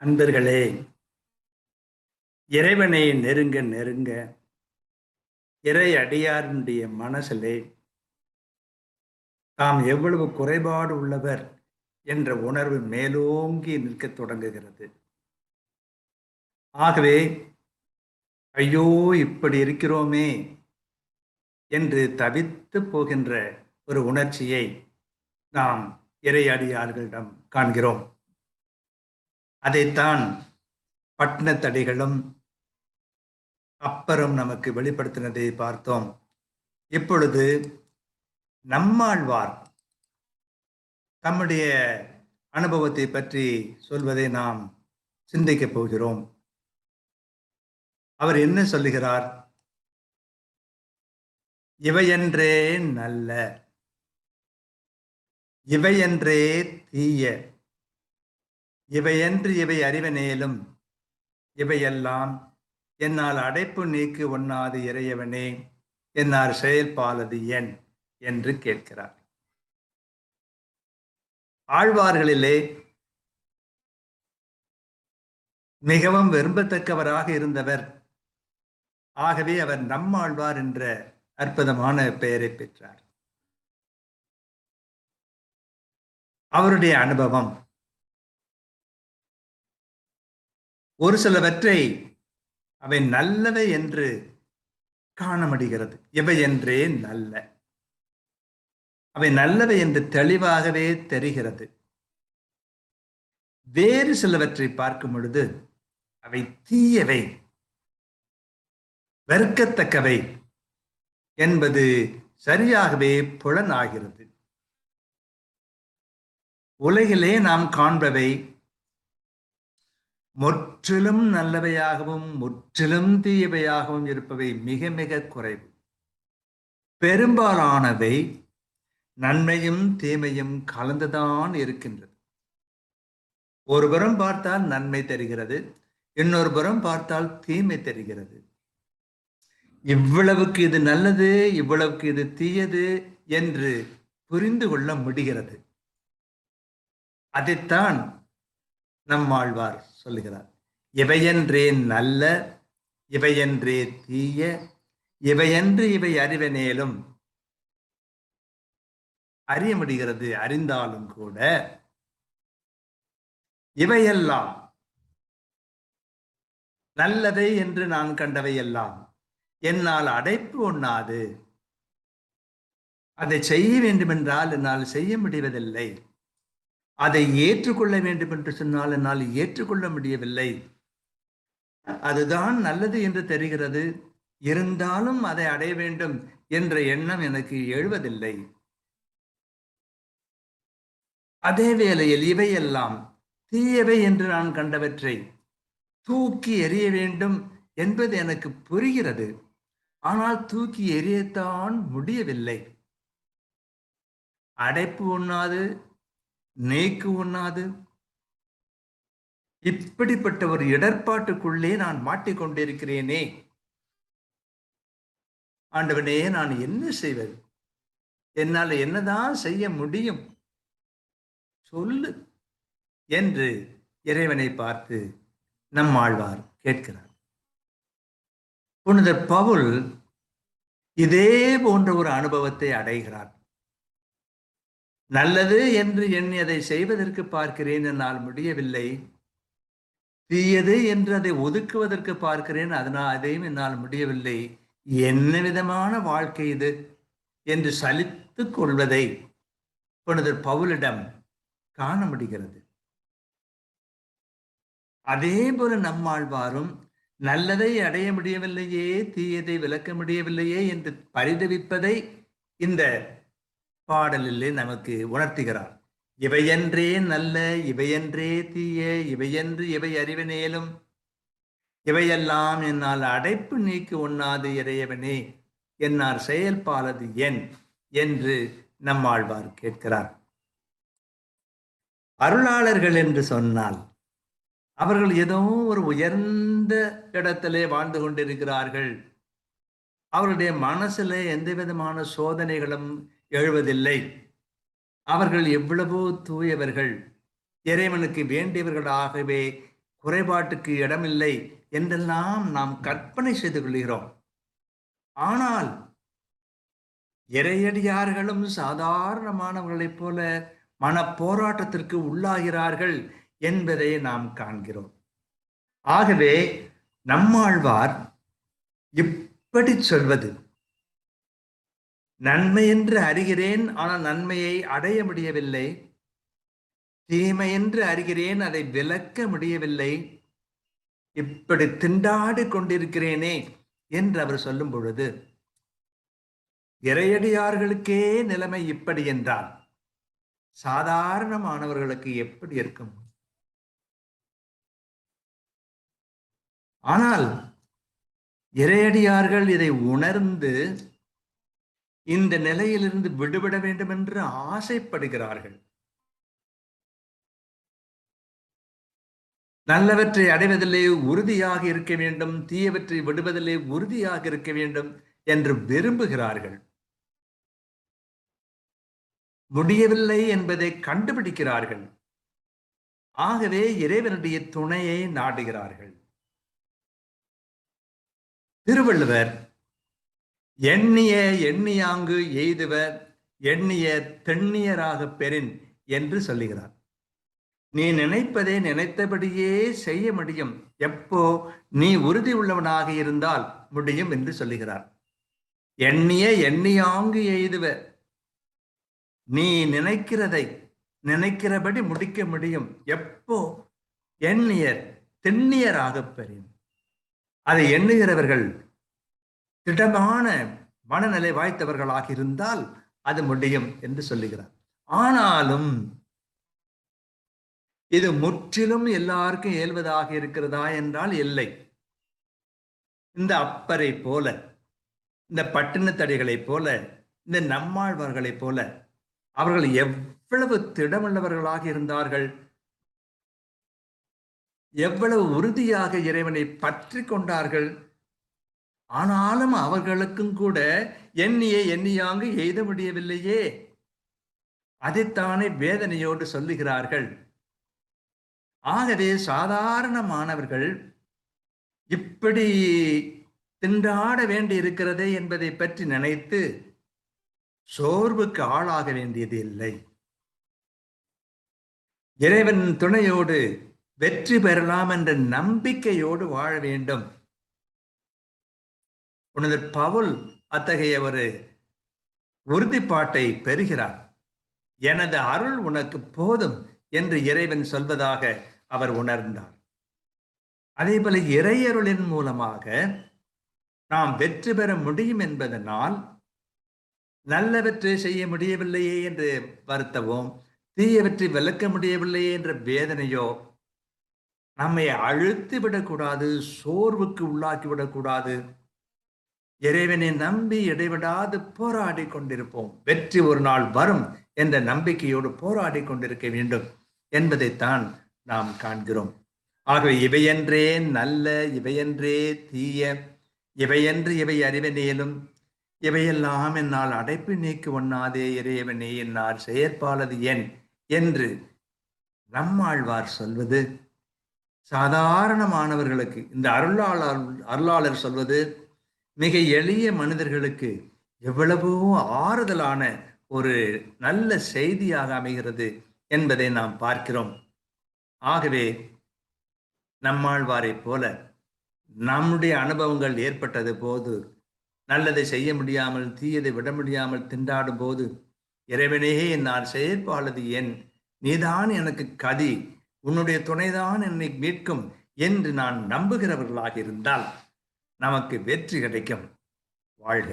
அன்பர்களே, இறைவனை நெருங்க நெருங்க இறை அடியாருடைய மனசிலே தாம் எவ்வளவு குறைபாடு உள்ளவர் என்ற உணர்வு மேலோங்கி நிற்கத் தொடங்குகிறது. ஆகவே ஐயோ இப்படி இருக்கிறோமே என்று தவித்து போகின்ற ஒரு உணர்ச்சியை நாம் இறை அடியார்களிடம் காண்கிறோம். அதைத்தான் பட்டினத்தடிகளும் அப்பறம் நமக்கு வெளிப்படுத்தினதை பார்த்தோம். இப்பொழுது நம்மாழ்வார் தம்முடைய அனுபவத்தை பற்றி சொல்வதை நாம் சிந்திக்கப் போகிறோம். அவர் என்ன சொல்லுகிறார்? இவையென்றே நல்ல, இவையென்றே தீய, இவையென்று இவை அறிவனேலும் இவையெல்லாம் என்னால் அடைப்பு நீக்கு ஒண்ணாது இறையவனே, என்னால் செயல்பாலது என் என்று கேட்கிறார். ஆழ்வார்களிலே மிகவும் விரும்பத்தக்கவராக இருந்தவர். ஆகவே அவர் நம்மாழ்வார் என்ற அற்புதமான பெயரை பெற்றார். அவருடைய அனுபவம் ஒரு சிலவற்றை அவை நல்லவை என்று காண முடிகிறது. இவை என்றே நல்ல, அவை நல்லவை என்று தெளிவாகவே தெரிகிறது. வேறு சிலவற்றை பார்க்கும் பொழுது அவை தீயவை, வெறுக்கத்தக்கவை என்பது சரியாகவே புலனாகிறது. உலகிலே நாம் காண்பவை முற்றிலும் நல்லவையாகவும் முற்றிலும் தீயவையாகவும் இருப்பவை மிக மிக குறைவு. பெரும்பாலானவை நன்மையும் தீமையும் கலந்துதான் இருக்கின்றது. ஒரு புறம் பார்த்தால் நன்மை தெரிகிறது, இன்னொரு புறம் பார்த்தால் தீமை தெரிகிறது. இவ்வளவுக்கு இது நல்லது, இவ்வளவுக்கு இது தீயது என்று புரிந்து கொள்ள முடிகிறது. அதைத்தான் நம்மாழ்வார் சொல்லுகிறார். இவையென்றே நல்ல, இவையென்றே தீய, இவையென்று இவை அறிவனேலும். அறிய முடிகிறது, அறிந்தாலும் கூட இவையெல்லாம் நல்லதை என்று நான் கண்டவையெல்லாம் என்னால் அடைப்பு ஒண்ணாது. அதை செய்ய வேண்டும் என்றால் என்னால் செய்ய முடிவதில்லை. அதை ஏற்றுக்கொள்ள வேண்டும் என்று சொன்னால் என்னால் ஏற்றுக்கொள்ள முடியவில்லை. அதுதான் நல்லது என்று தெரிகிறது, இருந்தாலும் அதை அடைய வேண்டும் என்ற எண்ணம் எனக்கு எழுவதில்லை. அதே வேளையில் இவையெல்லாம் தீயவை என்று நான் கண்டவற்றை தூக்கி எறிய வேண்டும் என்பது எனக்கு புரிகிறது. ஆனால் தூக்கி எறியத்தான் முடியவில்லை. அடைப்பு ஒண்ணாது, நீக்கு ஒண்ணாது. இப்படிப்பட்ட ஒரு இடர்பாட்டுக்குள்ளே நான் மாட்டிக்கொண்டிருக்கிறேனே. ஆண்டவனே, நான் என்ன செய்வது? என்னால் என்னதான் செய்ய முடியும்? சொல்லு என்று இறைவனை பார்த்து நம்மாழ்வார் கேட்கிறார். புனிதர் பவுல் இதே போன்ற ஒரு அனுபவத்தை அடைகிறார். நல்லது என்று எண்ணி அதை செய்வதற்கு பார்க்கிறேன், என்னால் முடியவில்லை. தீயது என்று அதை ஒதுக்குவதற்கு பார்க்கிறேன், அதனால் அதையும் என்னால் முடியவில்லை. என்ன விதமான வாழ்க்கை இது என்று சலித்துக் கொள்வதை புனிதர் பவுலிடம் காண முடிகிறது. அதே போல நம்மாழ்வாரும் நல்லதை அடைய முடியவில்லையே, தீயதை விளக்க முடியவில்லையே என்று பரிதவிப்பதை இந்த பாடலிலே நமக்கு உணர்த்துகிறார். இவையென்றே நல்ல, இவையென்றே தீய, இவையென்று இவை அறிவனேலும் இவையெல்லாம் என்னால் அடைப்பு நீக்கு ஒண்ணாது இறையவனே, என்னால் செயல்பாலது என் என்று நம்மாழ்வார் கேட்கிறார். அருளாளர்கள் என்று சொன்னால் அவர்கள் ஏதோ ஒரு உயர்ந்த இடத்திலே வாழ்ந்து கொண்டிருக்கிறார்கள். அவருடைய மனசுல எந்த விதமான சோதனைகளும் எழுவதில்லை. அவர்கள் எவ்வளவோ தூயவர்கள், இறைவனுக்கு வேண்டியவர்களாகவே குறைபாட்டுக்கு இடமில்லை என்றெல்லாம் நாம் கற்பனை செய்து கொள்கிறோம். ஆனால் இறையடியார்களும் சாதாரணமானவர்களைப் போல மன போராட்டத்திற்கு உள்ளாகிறார்கள் என்பதை நாம் காண்கிறோம். ஆகவே நம்மாழ்வார் இப்படி சொல்வது, நன்மை என்று அறிகிறேன், ஆனால் நன்மையை அடைய முடியவில்லை. தீமை என்று அறிகிறேன், அதை விலக்க முடியவில்லை. இப்படி திண்டாடி கொண்டிருக்கிறேனே என்று அவர் சொல்லும் பொழுது, இறையடியார்களுக்கே நிலைமை இப்படி என்றால் சாதாரணமானவர்களுக்கு எப்படி இருக்கும்? ஆனால் இறையடியார்கள் இதை உணர்ந்து இந்த நிலையிலிருந்து விடுபட வேண்டும் என்று ஆசைப்படுகிறார்கள். நல்லவற்றை அடைவதிலே உறுதியாக இருக்க வேண்டும், தீயவற்றை விடுவதிலே உறுதியாக இருக்க வேண்டும் என்று விரும்புகிறார்கள். முடியவில்லை என்பதை கண்டுபிடிக்கிறார்கள். ஆகவே இறைவனுடைய துணையை நாடுகிறார்கள். திருவள்ளுவர் எண்ணிய எண்ணியாங்கு எய்துவர் எண்ணிய தெண்ணியராக பெறின் என்று சொல்லுகிறார். நீ நினைப்பதை நினைத்தபடியே செய்ய முடியும், எப்போ நீ உறுதி உள்ளவனாக இருந்தால் முடியும் என்று சொல்லுகிறார். எண்ணிய எண்ணியாங்கு எய்துவர், நீ நினைக்கிறதை நினைக்கிறபடி முடிக்க முடியும், எப்போ எண்ணியர் தெண்ணியராக பெறின். அதை எண்ணுகிறவர்கள் திடமான மனநிலை வாய்த்தவர்களாக இருந்தால் அது முடியும் என்று சொல்லுகிறார். ஆனாலும் இது முற்றிலும் எல்லாருக்கும் இயல்வதாக இருக்கிறதா என்றால் இல்லை. இந்த அப்பரை போல, இந்த பட்டினத்தடிகளை போல, இந்த நம்மாழ்வார்களைப் போல அவர்கள் எவ்வளவு திடமுள்ளவர்களாக இருந்தார்கள், எவ்வளவு உறுதியாக இறைவனை பற்றி கொண்டார்கள். ஆனாலும் அவர்களுக்கும் கூட எண்ணிய எண்ணியாங்கு எய்த முடியவில்லையே, அதைத்தானே வேதனையோடு சொல்லுகிறார்கள். ஆகவே சாதாரணமானவர்கள் இப்படி திண்டாட வேண்டி இருக்கிறதே என்பதை பற்றி நினைத்து சோர்வுக்கு ஆளாக வேண்டியது இல்லை. இறைவன் துணையோடு வெற்றி பெறலாம் என்ற நம்பிக்கையோடு வாழ வேண்டும். புனிதர் பவுல் அத்தகைய ஒரு உறுதிப்பாட்டை பெறுகிறார். எனது அருள் உனக்கு போதும் என்று இறைவன் சொல்வதாக அவர் உணர்ந்தார். அதே போல இறையருளின் மூலமாக நாம் வெற்றி பெற முடியும் என்பதனால் நல்லவற்றை செய்ய முடியவில்லையே என்று வருத்தவும், தீயவற்றை விளக்க முடியவில்லையே என்ற வேதனையோ நம்மை அழுத்தி விடக்கூடாது, சோர்வுக்கு உள்ளாக்கி விடக்கூடாது. இறைவனை நம்பி இடைவிடாது போராடி கொண்டிருப்போம். வெற்றி ஒரு நாள் வரும் என்ற நம்பிக்கையோடு போராடி கொண்டிருக்க வேண்டும் என்பதைத்தான் நாம் காண்கிறோம். ஆகவே இவையென்றே நல்ல, இவையென்றே தீய, இவையென்று இவை அறிவனேலும் இவையெல்லாம் என்னால் அடைப்பு நீக்கு ஒண்ணாதே இறைவனே என்னால் செயற்பாலது என் என்று நம்மாழ்வார் சொல்வது சாதாரணமானவர்களுக்கு, இந்த அருளாளர் சொல்வது மிக எளிய மனிதர்களுக்கு எவ்வளவோ ஆறுதலான ஒரு நல்ல செய்தியாக அமைகிறது என்பதை நாம் பார்க்கிறோம். ஆகவே நம்மாழ்வாரை போல நம்முடைய அனுபவங்கள் ஏற்பட்டது போது, நல்லதை செய்ய முடியாமல் தீயதை விட முடியாமல் திண்டாடும் போது, இறைவனே நான் செயற்பாலது என், நீதான் எனக்கு கதி, உன்னுடைய துணைதான் என்னை மீட்கும் என்று நான் நம்புகிறவர்களாக இருந்தால் நமக்கு வெற்றி கிடைக்கும். வாழ்க.